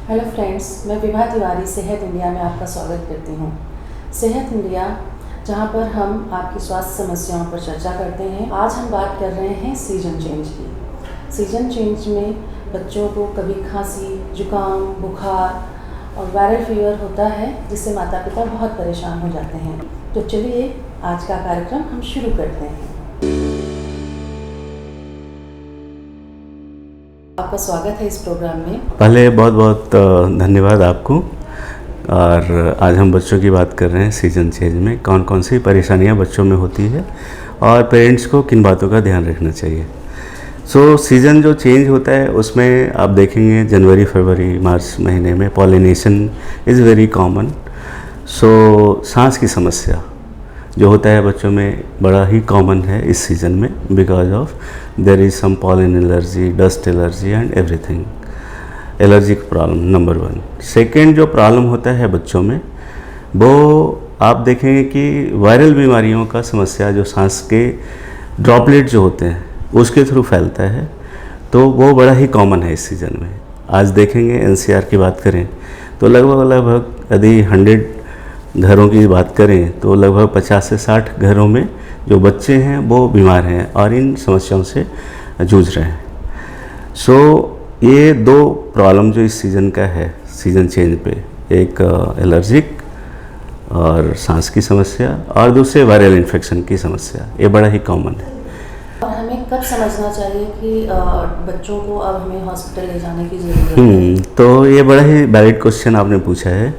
Hello friends, मैं विभा तिवारी सेहत India में आपका स्वागत करती हूँ। सेहत इंडिया, जहाँ पर हम आपकी स्वास्थ्य समस्याओं पर चर्चा करते हैं। आज हम बात कर रहे हैं सीजन चेंज की। सीजन चेंज में बच्चों को कभी खांसी, जुकाम, बुखार और वायरल फीवर होता है, जिससे माता पिता बहुत परेशान हो जाते हैं। तो चलिए आज का कार्यक्रम हम शुरू करते हैं। आपका स्वागत है इस प्रोग्राम में। पहले बहुत बहुत धन्यवाद आपको। और आज हम बच्चों की बात कर रहे हैं सीजन चेंज में कौन कौन सी परेशानियां बच्चों में होती है और पेरेंट्स को किन बातों का ध्यान रखना चाहिए। सीज़न जो चेंज होता है उसमें आप देखेंगे जनवरी, फरवरी, मार्च महीने में पॉलिनेशन इज़ वेरी कॉमन। सांस की समस्या जो होता है बच्चों में बड़ा ही कॉमन है इस सीज़न में, because of there is some pollen allergy, dust allergy and everything. Allergic problem number 1। Second जो प्रॉब्लम होता है बच्चों में, वो आप देखेंगे कि वायरल बीमारियों का समस्या, जो सांस के ड्रॉपलेट जो होते हैं उसके थ्रू फैलता है, तो वो बड़ा ही कॉमन है इस सीज़न में। आज देखेंगे एनसीआर की बात करें तो लगभग यदि 100 घरों की बात करें तो लगभग 50 से 60 घरों में जो बच्चे हैं वो बीमार हैं और इन समस्याओं से जूझ रहे हैं। ये दो प्रॉब्लम जो इस सीज़न का है, सीज़न चेंज पे, एक एलर्जिक और सांस की समस्या और दूसरे वायरल इन्फेक्शन की समस्या, ये बड़ा ही कॉमन है। और हमें कब समझना चाहिए कि बच्चों को अब हमें हॉस्पिटल ले जाने की ज़रूरत है? तो ये बड़ा ही वैलिड क्वेश्चन आपने पूछा है।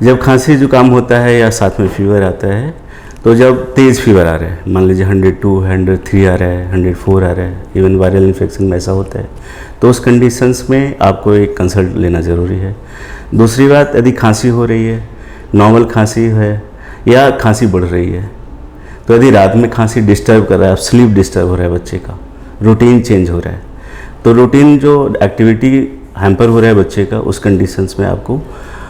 जब खांसी जुकाम होता है या साथ में फीवर आता है, तो जब तेज़ फीवर आ रहा है, मान लीजिए 102, 103 आ रहा है, 104 आ रहा है, इवन वायरल इन्फेक्शन में ऐसा होता है, तो उस कंडीशंस में आपको एक कंसल्ट लेना ज़रूरी है। दूसरी बात, यदि खांसी हो रही है, नॉर्मल खांसी है या खांसी बढ़ रही है, तो यदि रात में खांसी डिस्टर्ब कर रहा है, स्लीप डिस्टर्ब हो रहा है बच्चे का, रूटीन चेंज हो रहा है, तो रूटीन जो एक्टिविटी हैम्पर हो रहा है बच्चे का, उस कंडीशंस में आपको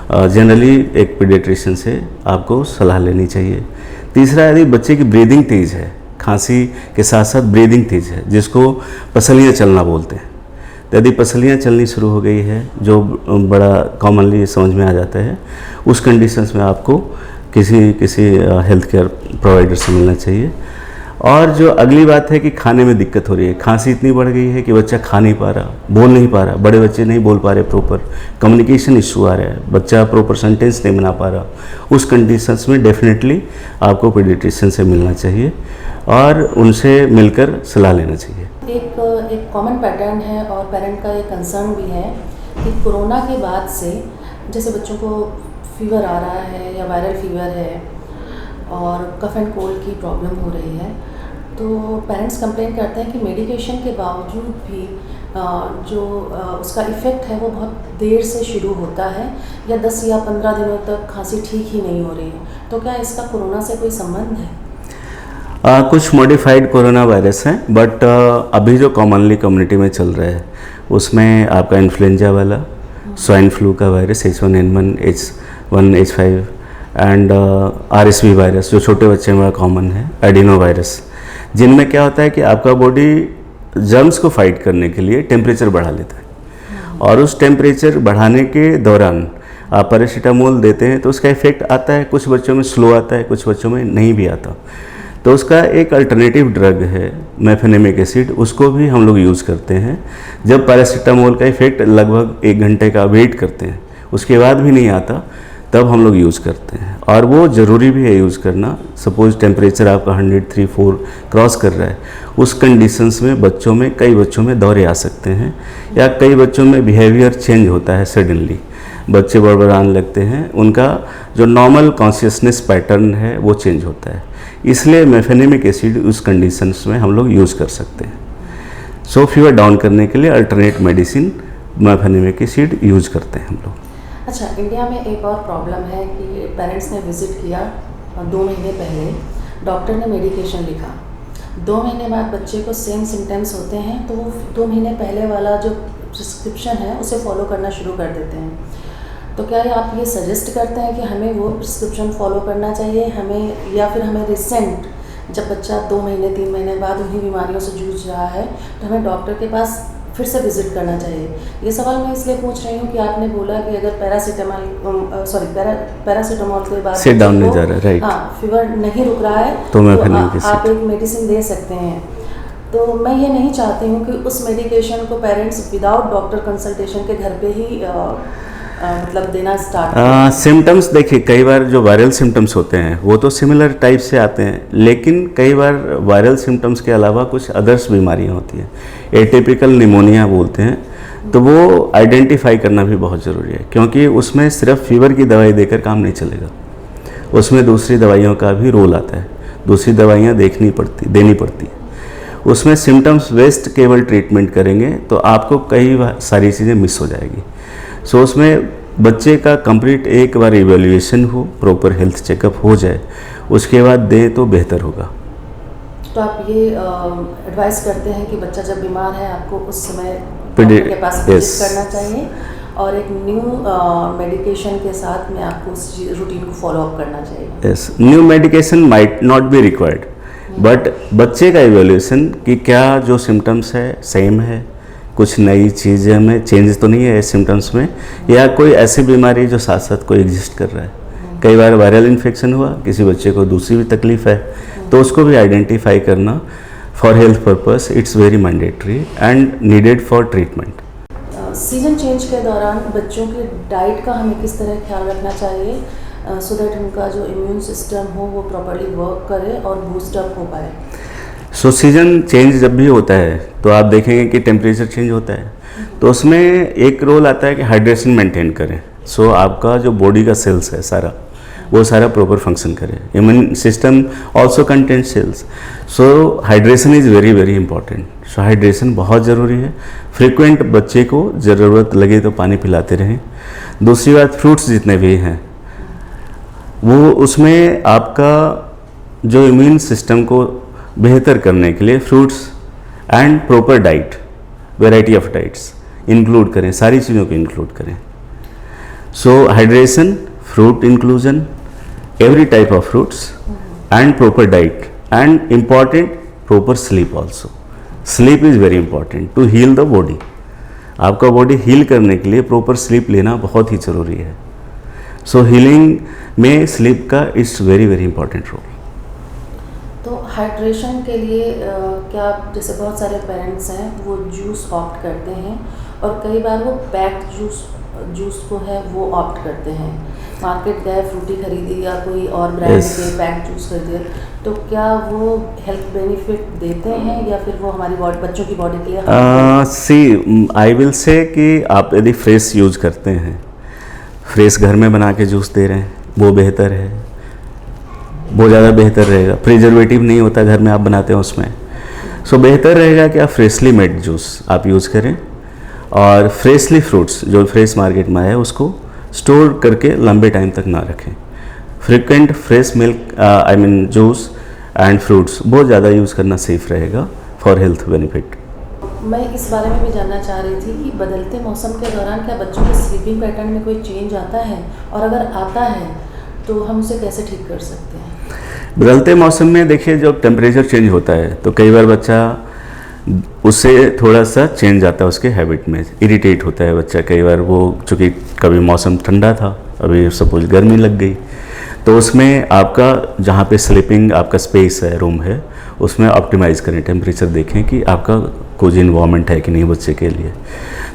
जनरली एक पीडियाट्रिशियन से आपको सलाह लेनी चाहिए। तीसरा, यदि बच्चे की ब्रीदिंग तेज़ है, खांसी के साथ साथ ब्रीदिंग तेज़ है, जिसको पसलियाँ चलना बोलते हैं, तो यदि पसलियाँ चलनी शुरू हो गई है, जो बड़ा कॉमनली समझ में आ जाता है, उस कंडीशंस में आपको किसी हेल्थ केयर प्रोवाइडर से मिलना चाहिए। और जो अगली बात है कि खाने में दिक्कत हो रही है, खांसी इतनी बढ़ गई है कि बच्चा खा नहीं पा रहा, बोल नहीं पा रहा, बड़े बच्चे नहीं बोल पा रहे, प्रॉपर कम्युनिकेशन इशू आ रहा है, बच्चा प्रॉपर सेंटेंस नहीं बना पा रहा, उस कंडीशंस में डेफिनेटली आपको पीडियाट्रिशियन से मिलना चाहिए और उनसे मिलकर सलाह लेना चाहिए। एक कॉमन पैटर्न है और पेरेंट का एक कंसर्न भी है कि कोरोना के बाद से जैसे बच्चों को फीवर आ रहा है या वायरल फीवर है और कफ एंड कोल्ड की प्रॉब्लम हो रही है, तो पेरेंट्स कंप्लेन करते हैं कि मेडिकेशन के बावजूद भी उसका इफ़ेक्ट है वो बहुत देर से शुरू होता है या 10 या 15 दिनों तक खांसी ठीक ही नहीं हो रही है। तो क्या इसका कोरोना से कोई संबंध है? कुछ मॉडिफाइड कोरोना वायरस हैं, बट अभी जो कॉमनली कम्युनिटी में चल रहा है उसमें आपका इन्फ्लुएंजा वाला, स्वाइन फ्लू का virus H1N1, H1H5 and RSV virus, जो छोटे बच्चे में कॉमन है, एडिनो वायरस, जिनमें क्या होता है कि आपका बॉडी जर्म्स को फाइट करने के लिए टेम्परेचर बढ़ा लेता है और उस टेम्परेचर बढ़ाने के दौरान आप पैरासीटामोल देते हैं तो उसका इफेक्ट आता है, कुछ बच्चों में स्लो आता है, कुछ बच्चों में नहीं भी आता। तो उसका एक अल्टरनेटिव ड्रग है मेफेनेमिक एसिड, उसको भी हम लोग यूज़ करते हैं। जब पैरासीटामोल का इफेक्ट लगभग 1 घंटे का वेट करते हैं, उसके बाद भी नहीं आता, तब हम लोग यूज़ करते हैं और वो ज़रूरी भी है यूज़ करना। सपोज टेम्परेचर आपका 103-104 क्रॉस कर रहा है, उस कंडीशंस में बच्चों में, कई बच्चों में दौरे आ सकते हैं या कई बच्चों में बिहेवियर चेंज होता है, सडनली बच्चे बड़बड़ाने लगते हैं, उनका जो नॉर्मल कॉन्शियसनेस पैटर्न है वो चेंज होता है। इसलिए मेफेनेमिक एसिड उस कंडीशंस में हम लोग यूज़ कर सकते हैं। फीवर डाउन करने के लिए alternate medicine mefenamic acid use करते हैं हम लोग। अच्छा, इंडिया में एक और प्रॉब्लम है कि पेरेंट्स ने विज़िट किया 2 महीने पहले, डॉक्टर ने मेडिकेशन लिखा, 2 महीने बाद बच्चे को सेम सिम्टम्स होते हैं, तो वो 2 महीने पहले वाला जो प्रिस्क्रिप्शन है उसे फॉलो करना शुरू कर देते हैं। तो क्या आप ये सजेस्ट करते हैं कि हमें वो प्रिस्क्रिप्शन फॉलो करना चाहिए हमें, या फिर हमें रिसेंट जब बच्चा 2 महीने 3 महीने बाद उन्हीं बीमारियों से जूझ रहा है तो हमें डॉक्टर के पास फिर से विज़िट करना चाहिए? ये सवाल मैं इसलिए पूछ रही हूँ कि आपने बोला कि अगर पैरासीटामॉल के बाद सेट डाउन नहीं बच्चे जा को, रहा, राइट, हाँ, फीवर नहीं रुक रहा है तो मैं फिर आप एक मेडिसिन दे सकते हैं। तो मैं ये नहीं चाहती हूँ कि उस मेडिकेशन को पेरेंट्स विदाउट डॉक्टर कंसल्टेशन के घर पे ही मतलब देना स्टार्ट करें। सिम्टम्स देखिए, कई बार जो वायरल सिम्टम्स होते हैं वो तो सिमिलर टाइप से आते हैं, लेकिन कई बार वायरल सिम्टम्स के अलावा कुछ अदर्स बीमारियां होती हैं, एटिपिकल निमोनिया बोलते हैं, तो वो आइडेंटिफाई करना भी बहुत ज़रूरी है, क्योंकि उसमें सिर्फ फीवर की दवाई देकर काम नहीं चलेगा, उसमें दूसरी दवाइयों का भी रोल आता है, दूसरी दवाइयाँ देनी पड़ती है। उसमें सिम्टम्स बेस्ड केवल ट्रीटमेंट करेंगे तो आपको कई सारी चीज़ें मिस हो जाएगी। सो उसमें बच्चे का कंप्लीट एक बार इवैल्यूएशन हो, प्रॉपर हेल्थ चेकअप हो जाए, उसके बाद दें तो बेहतर होगा। तो आप ये एडवाइस करते हैं कि बच्चा जब बीमार है आपको उस समय डॉक्टर के पास विजिट करना चाहिए और एक न्यू मेडिकेशन के साथ में आपको उस रूटीन को फॉलो अप करना चाहिए। Yes, new medication might not be required, but बच्चे का इवैल्यूएशन कि क्या जो सिम्टम्स है सेम है, कुछ नई चीज़ें में चेंज तो नहीं है सिम्टम्स में, या कोई ऐसी बीमारी जो साथ साथ कोई एग्जिस्ट कर रहा है। कई बार वायरल इन्फेक्शन हुआ, किसी बच्चे को दूसरी भी तकलीफ़ है, तो उसको भी आइडेंटिफाई करना for health purpose it's very mandatory and needed for treatment. Season change के दौरान बच्चों की डाइट का हमें किस तरह ख्याल रखना चाहिए सो दैट उनका जो इम्यून सिस्टम हो वो प्रॉपर्ली वर्क करे और बूस्टअप हो पाए? सो सीज़न चेंज जब भी होता है तो आप देखेंगे कि टेम्परेचर चेंज होता है, तो उसमें एक रोल आता है कि हाइड्रेशन मेंटेन करें। सो आपका जो बॉडी का सेल्स है सारा, वो सारा प्रॉपर फंक्शन करे। Immune system also contain cells, so hydration is very very important. So hydration बहुत ज़रूरी है। फ्रिक्वेंट बच्चे को ज़रूरत लगे तो पानी पिलाते रहें। दूसरी बात, फ्रूट्स जितने भी हैं वो उसमें आपका जो इम्यून सिस्टम को बेहतर करने के लिए fruits and proper diet, variety of diets include करें, सारी चीज़ों को इंक्लूड करें। So hydration, fruit inclusion, every type of fruits and proper diet and important proper sleep also. Sleep is very important to heal the body. आपका body heal करने के लिए proper sleep लेना बहुत ही ज़रूरी है। सो हीलिंग में स्लीप का it's very very important role. तो हाइड्रेशन के लिए क्या, जैसे बहुत सारे पेरेंट्स हैं वो जूस ऑप्ट करते हैं और कई बार वो पैक्ड जूस को है वो ऑप्ट करते हैं। मार्केट गए, फ्रूटी खरीदी या कोई और ब्रांड के पैक्ड जूस खरीदे, तो क्या वो हेल्थ बेनिफिट देते हैं या फिर वो हमारी बच्चों की बॉडी के लिए? सी आई विल से कि आप यदि फ्रेश यूज करते हैं, फ्रेश घर में बना के जूस दे रहे हैं, वो बेहतर है, वो ज़्यादा बेहतर रहेगा। प्रिजर्वेटिव नहीं होता घर में आप बनाते हैं उसमें। सो बेहतर रहेगा कि आप फ्रेशली मेड जूस आप यूज़ करें और फ्रेशली फ्रूट्स जो फ्रेश मार्केट में है उसको स्टोर करके लंबे टाइम तक ना रखें। Frequent fresh milk juice and fruits बहुत ज़्यादा यूज़ करना सेफ रहेगा फॉर हेल्थ बेनिफिट। मैं इस बारे में भी जानना चाह रही थी कि बदलते मौसम के दौरान क्या बच्चों के स्लीपिंग पैटर्न में कोई चेंज आता है, और अगर आता है तो हम उसे कैसे ठीक कर सकते हैं? बदलते मौसम में देखिए, जब टेम्परेचर चेंज होता है तो कई बार बच्चा उससे थोड़ा सा चेंज आता है, उसके हैबिट में इरिटेट होता है बच्चा। कई बार वो चूँकि कभी मौसम ठंडा था, अभी सपोज गर्मी लग गई, तो उसमें आपका जहाँ पे स्लीपिंग आपका स्पेस है, रूम है, उसमें ऑप्टिमाइज़ करें, टेम्परेचर देखें कि आपका कोजी इन्वायरमेंट है कि नहीं बच्चे के लिए।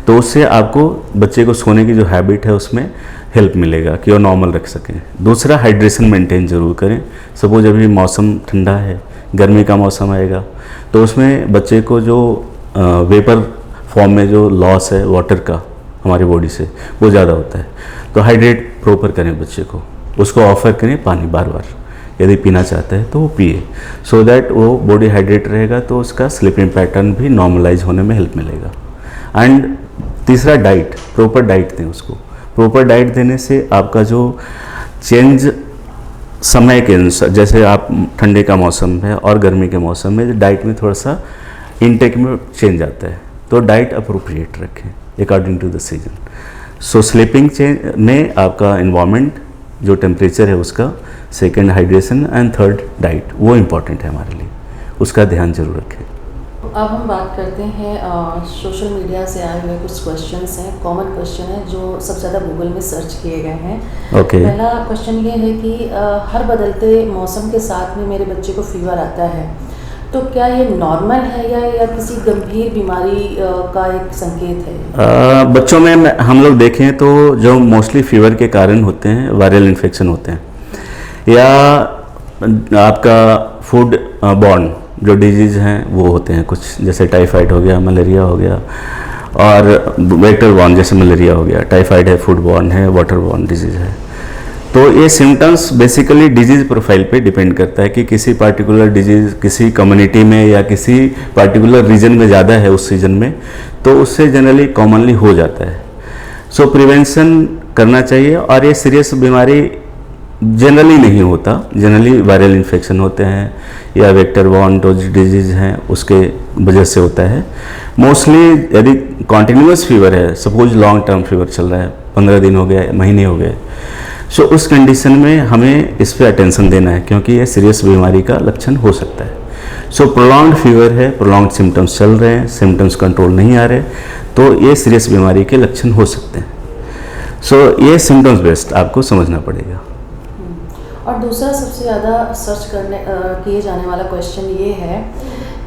तो उससे आपको बच्चे को सोने की जो हैबिट है उसमें हेल्प मिलेगा कि वो नॉर्मल रख सकें। दूसरा, हाइड्रेशन मेंटेन ज़रूर करें। सपोज अभी मौसम ठंडा है, गर्मी का मौसम आएगा, तो उसमें बच्चे को जो वेपर फॉर्म में जो लॉस है वाटर का हमारी बॉडी से वो ज़्यादा होता है। तो हाइड्रेट प्रॉपर करें बच्चे को, उसको ऑफर करें पानी बार बार, यदि पीना चाहता है तो वो पिए, सो दैट वो बॉडी हाइड्रेट रहेगा, तो उसका स्लीपिंग पैटर्न भी नॉर्मलाइज होने में हेल्प मिलेगा। एंड तीसरा, डाइट, प्रॉपर डाइट दें उसको। प्रॉपर डाइट देने से आपका जो चेंज समय के अनुसार, जैसे आप ठंडे का मौसम है और गर्मी के मौसम में डाइट में थोड़ा सा इनटेक में चेंज आता है, तो डाइट अप्रोप्रिएट रखें according to the season. So sleeping change में आपका इन्वायरमेंट जो टेम्परेचर है उसका, second hydration and third diet, वो इम्पॉर्टेंट है हमारे लिए, उसका ध्यान जरूर रखें। अब हम बात करते हैं सोशल मीडिया से आए हुए कुछ क्वेश्चंस हैं, कॉमन क्वेश्चन है जो सबसे ज़्यादा गूगल में सर्च किए गए हैं। ओके। पहला क्वेश्चन ये है कि हर बदलते मौसम के साथ में मेरे बच्चे को फीवर आता है, तो क्या ये नॉर्मल है या किसी गंभीर बीमारी का एक संकेत है? बच्चों में हम लोग देखें तो जो मोस्टली फीवर के कारण होते हैं वायरल इन्फेक्शन होते हैं या आपका फूड बॉर्न जो डिजीज़ हैं वो होते हैं कुछ, जैसे टाइफाइड हो गया, मलेरिया हो गया, और वेक्टर बॉर्न जैसे मलेरिया हो गया, टाइफाइड है, फूड बॉर्न है, वाटर बॉर्न डिजीज़ है। तो ये सिम्टम्स बेसिकली डिजीज़ प्रोफाइल पे डिपेंड करता है कि किसी पार्टिकुलर डिजीज़ किसी कम्युनिटी में या किसी पार्टिकुलर रीजन में ज़्यादा है उस सीजन में, तो उससे जनरली कॉमनली हो जाता है। सो प्रिवेंशन करना चाहिए, और ये सीरियस बीमारी जनरली नहीं होता, जनरली वायरल इन्फेक्शन होते हैं या वेक्टर बॉर्न डिजीज़ हैं उसके वजह से होता है। मोस्टली यदि कॉन्टिन्यूस फीवर है, सपोज लॉन्ग टर्म फीवर चल रहा है, 15 दिन हो गए, महीने हो गए, सो उस कंडीशन में हमें इस पर अटेंशन देना है क्योंकि ये सीरियस बीमारी का लक्षण हो सकता है। सो प्रोलॉन्ग्ड फीवर है, प्रोलॉन्ग्ड सिम्टम्स चल रहे हैं, सिम्टम्स कंट्रोल नहीं आ रहे, तो ये सीरियस बीमारी के लक्षण हो सकते हैं। सो ये सिम्टम्स बेस्ड आपको समझना पड़ेगा। और दूसरा सबसे ज़्यादा सर्च किए जाने वाला क्वेश्चन ये है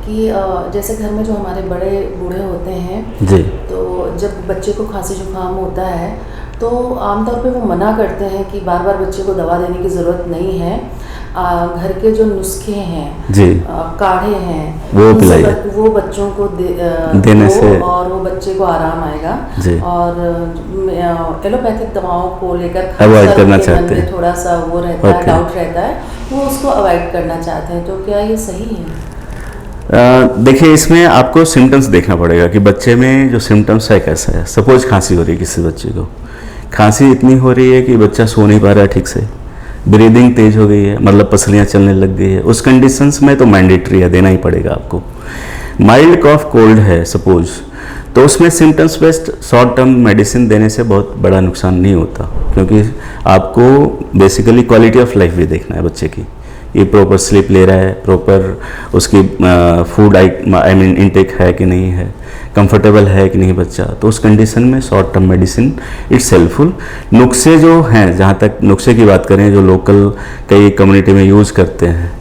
कि जैसे घर में जो हमारे बड़े बूढ़े होते हैं जी, तो जब बच्चे को खांसी जुकाम होता है तो आमतौर पे वो मना करते हैं कि बार बार बच्चे को दवा देने की ज़रूरत नहीं है, घर के जो नुस्खे हैं जी, काढ़े हैं वो पिलाइए, वो बच्चों को देने से और वो बच्चे को आराम आएगा। जी, और एलोपैथिक दवाओं को लेकर अवॉइड करना चाहते हैं, थोड़ा सा वो रहता है, डाउट रहता है, वो उसको अवॉइड करना चाहते हैं, तो क्या ये सही है? देखिए, इसमें आपको सिम्टम्स देखना पड़ेगा कि बच्चे में जो सिम्टम्स है कैसा है। सपोज खांसी हो रही है, किसी बच्चे को खांसी इतनी हो रही है कि बच्चा सो नहीं पा रहा है ठीक से, ब्रीदिंग तेज हो गई है, मतलब पसलियाँ चलने लग गई है, उस कंडीशंस में तो मैंडेटरी है, देना ही पड़ेगा आपको। माइल्ड कॉफ कोल्ड है सपोज, तो उसमें symptoms based short term medicine देने से बहुत बड़ा नुकसान नहीं होता, क्योंकि आपको बेसिकली क्वालिटी ऑफ लाइफ भी देखना है बच्चे की, ये प्रॉपर स्लीप ले रहा है, प्रॉपर उसकी फूड आई मीन इनटेक है कि नहीं है, कंफर्टेबल है कि नहीं बच्चा, तो उस कंडीशन में short term medicine it's helpful. नुस्खे जो हैं, जहाँ तक नुस्खे की बात करें जो लोकल कई कम्युनिटी में यूज़ करते हैं,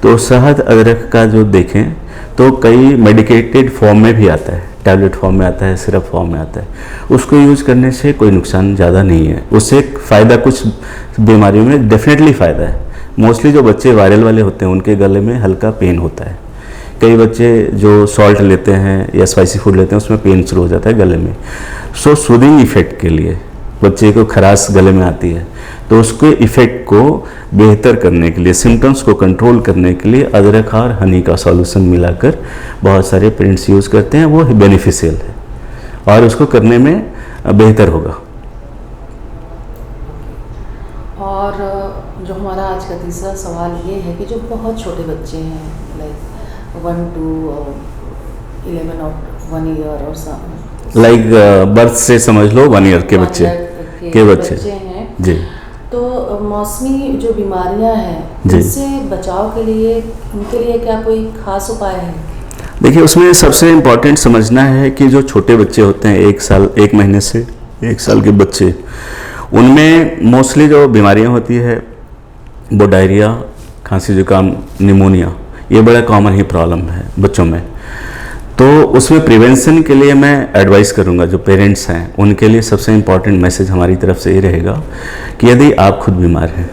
तो शहद अदरक का जो देखें तो कई मेडिकेटेड फॉर्म में भी आता है, टैबलेट फॉर्म में आता है, सिरप फॉर्म में आता है, उसको यूज़ करने से कोई नुकसान ज़्यादा नहीं है। उससे फ़ायदा कुछ बीमारियों में डेफिनेटली फ़ायदा है। मोस्टली जो बच्चे वायरल वाले होते हैं उनके गले में हल्का पेन होता है, कई बच्चे जो सॉल्ट लेते हैं या स्पाइसी फूड लेते हैं उसमें पेन शुरू हो जाता है गले में। सो सूदिंग इफेक्ट के लिए बच्चे को खराश गले में आती है, तो उसके इफ़ेक्ट को बेहतर करने के लिए, सिम्टम्स को कंट्रोल करने के लिए अदरक और हनी का सॉल्यूशन मिलाकर बहुत सारे पेरेंट्स यूज़ करते हैं, वो बेनिफिशियल है और उसको करने में बेहतर होगा। और जो हमारा आज का तीसरा सवाल ये है कि जो बहुत छोटे बच्चे हैं, लाइक 1 to 11 और 1 ईयर और लाइक बर्थ से समझ लो 1 ईयर के बच्चे हैं जी, तो मौसमी जो बीमारियां हैं जिससे बचाव के लिए उनके लिए क्या कोई खास उपाय है? देखिए, उसमें सबसे इम्पॉर्टेंट समझना है कि जो छोटे बच्चे होते हैं 1 साल 1 महीने से 1 साल के बच्चे, उनमें मोस्टली जो बीमारियां होती है वो डायरिया, खांसी जुकाम, निमोनिया, ये बड़ा कॉमन ही प्रॉब्लम है बच्चों में। तो उसमें प्रिवेंशन के लिए मैं एडवाइस करूंगा जो पेरेंट्स हैं उनके लिए सबसे इम्पॉर्टेंट मैसेज हमारी तरफ से ये रहेगा कि यदि आप खुद बीमार हैं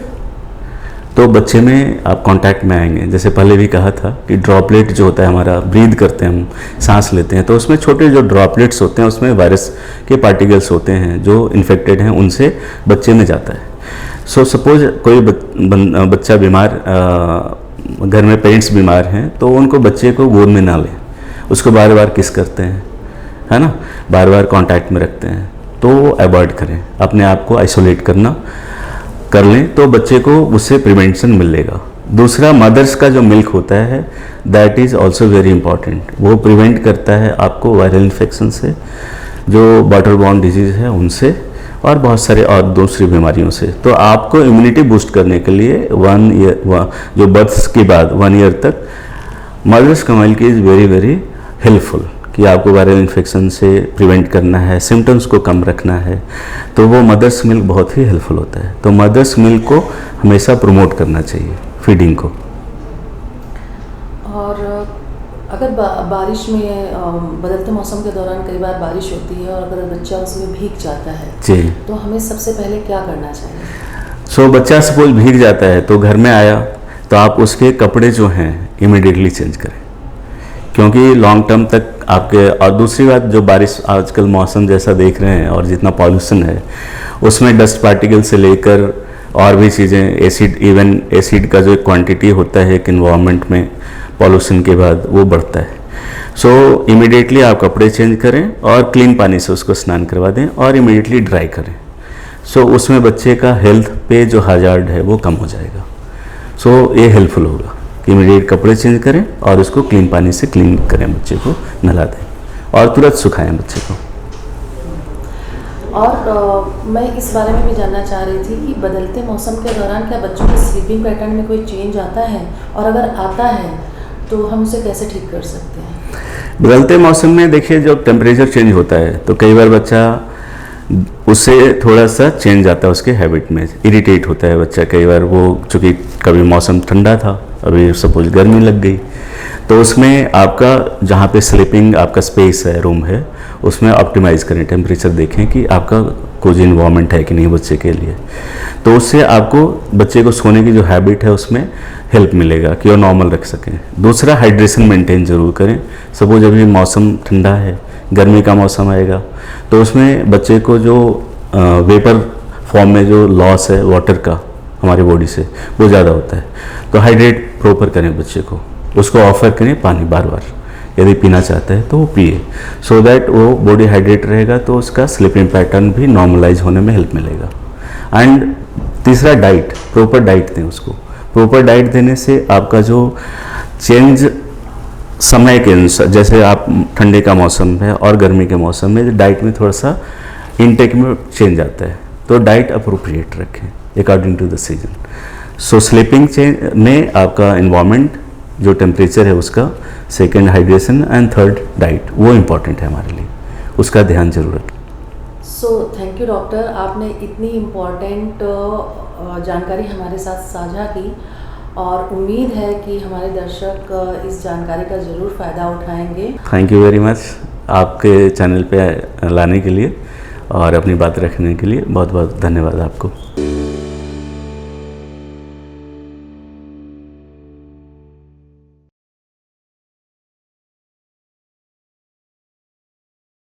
तो बच्चे में आप कांटेक्ट में आएंगे। जैसे पहले भी कहा था कि ड्रॉपलेट जो होता है हमारा, ब्रीद करते हैं हम, सांस लेते हैं, तो उसमें छोटे जो ड्रॉपलेट्स होते हैं उसमें वायरस के पार्टिकल्स होते हैं जो इन्फेक्टेड हैं, उनसे बच्चे में जाता है। सो सपोज कोई बच्चा बीमार, घर में पेरेंट्स बीमार हैं, तो उनको बच्चे को गोद में ना लें, उसको बार बार किस करते हैं, है ना, बार बार कांटेक्ट में रखते हैं, तो अवॉइड करें, अपने आप को आइसोलेट कर लें, तो बच्चे को उससे प्रिवेंशन मिलेगा। दूसरा, मदर्स का जो मिल्क होता है that is also very important, वो प्रिवेंट करता है आपको वायरल इन्फेक्शन से, जो वाटर बॉर्न डिजीज़ है उनसे, और बहुत सारे और दूसरी बीमारियों से। तो आपको इम्यूनिटी बूस्ट करने के लिए 1 ईयर जो बर्थ के बाद 1 ईयर तक मदर्स का milk is very very helpful कि आपको वायरल इन्फेक्शन से प्रिवेंट करना है, सिम्टम्स को कम रखना है, तो वो मदर्स मिल्क बहुत ही हेल्पफुल होता है। तो मदर्स मिल्क को हमेशा प्रमोट करना चाहिए फीडिंग को। और अगर बारिश में बदलते मौसम के दौरान कई बार बारिश होती है और अगर बच्चा उसमें भीग जाता है जी, तो हमें सबसे पहले क्या करना चाहिए? सो बच्चा सपोज भीग जाता है तो घर में आया तो आप उसके कपड़े जो हैं इमिडिएटली चेंज करें, क्योंकि लॉन्ग टर्म तक आपके। और दूसरी बात, जो बारिश आजकल मौसम जैसा देख रहे हैं और जितना पॉल्यूशन है उसमें डस्ट पार्टिकल से लेकर और भी चीज़ें, एसिड, इवन एसिड का जो क्वांटिटी होता है एक इन्वायरमेंट में पॉल्यूशन के बाद वो बढ़ता है। सो इमिडिएटली आप कपड़े चेंज करें और क्लीन पानी से उसको स्नान करवा दें और इमिडिएटली ड्राई करें। सो उसमें बच्चे का हेल्थ पे जो हजार्ड है वो कम हो जाएगा। सो ये हेल्पफुल होगा कि इमीडिएट कपड़े चेंज करें और उसको क्लीन पानी से क्लीन करें, बच्चे को नहला दें और तुरंत सुखाएं बच्चे को। और मैं इस बारे में भी जानना चाह रही थी कि बदलते मौसम के दौरान क्या बच्चों के स्लीपिंग पैटर्न में कोई चेंज आता है, और अगर आता है तो हम उसे कैसे ठीक कर सकते हैं? बदलते मौसम में देखिए, जब टेम्परेचर चेंज होता है तो कई बार बच्चा उससे थोड़ा सा चेंज आता है, उसके हैबिट में इरिटेट होता है बच्चा कई बार। वो चूँकि कभी मौसम ठंडा था, अभी सपोज गर्मी लग गई, तो उसमें आपका जहाँ पे स्लीपिंग आपका स्पेस है, रूम है, उसमें ऑप्टिमाइज़ करें, टेम्परेचर देखें कि आपका कोजी इन्वायरमेंट है कि नहीं बच्चे के लिए। तो उससे आपको बच्चे को सोने की जो हैबिट है उसमें हेल्प मिलेगा कि वो नॉर्मल रख सकें। दूसरा, हाइड्रेशन मेंटेन जरूर करें। सपोज अभी मौसम ठंडा है, गर्मी का मौसम आएगा तो उसमें बच्चे को जो वेपर फॉर्म में जो लॉस है वाटर का हमारी बॉडी से वो ज़्यादा होता है। तो हाइड्रेट प्रॉपर करें बच्चे को, उसको ऑफर करें पानी बार बार, यदि पीना चाहता है तो वो पिए, सो दैट वो बॉडी हाइड्रेट रहेगा तो उसका स्लीपिंग पैटर्न भी नॉर्मलाइज होने में हेल्प मिलेगा। एंड तीसरा, डाइट, प्रॉपर डाइट दें उसको। प्रॉपर डाइट देने से आपका जो चेंज समय के अनुसार, जैसे आप ठंडे का मौसम है और गर्मी के मौसम में डाइट में थोड़ा सा इनटेक में चेंज आता है, तो डाइट अप्रोप्रिएट रखें according to the season. So sleeping change में आपका इन्वायरमेंट, जो टेम्परेचर है उसका, second hydration and third diet, वो इम्पॉर्टेंट है हमारे लिए, उसका ध्यान जरूर रखें। सो थैंक यू डॉक्टर, आपने इतनी इम्पॉर्टेंट जानकारी हमारे साथ साझा की और उम्मीद है कि हमारे दर्शक इस जानकारी का ज़रूर फ़ायदा उठाएंगे। थैंक यू वेरी मच आपके चैनल पे लाने के लिए और अपनी बात रखने के लिए बहुत बहुत धन्यवाद आपको।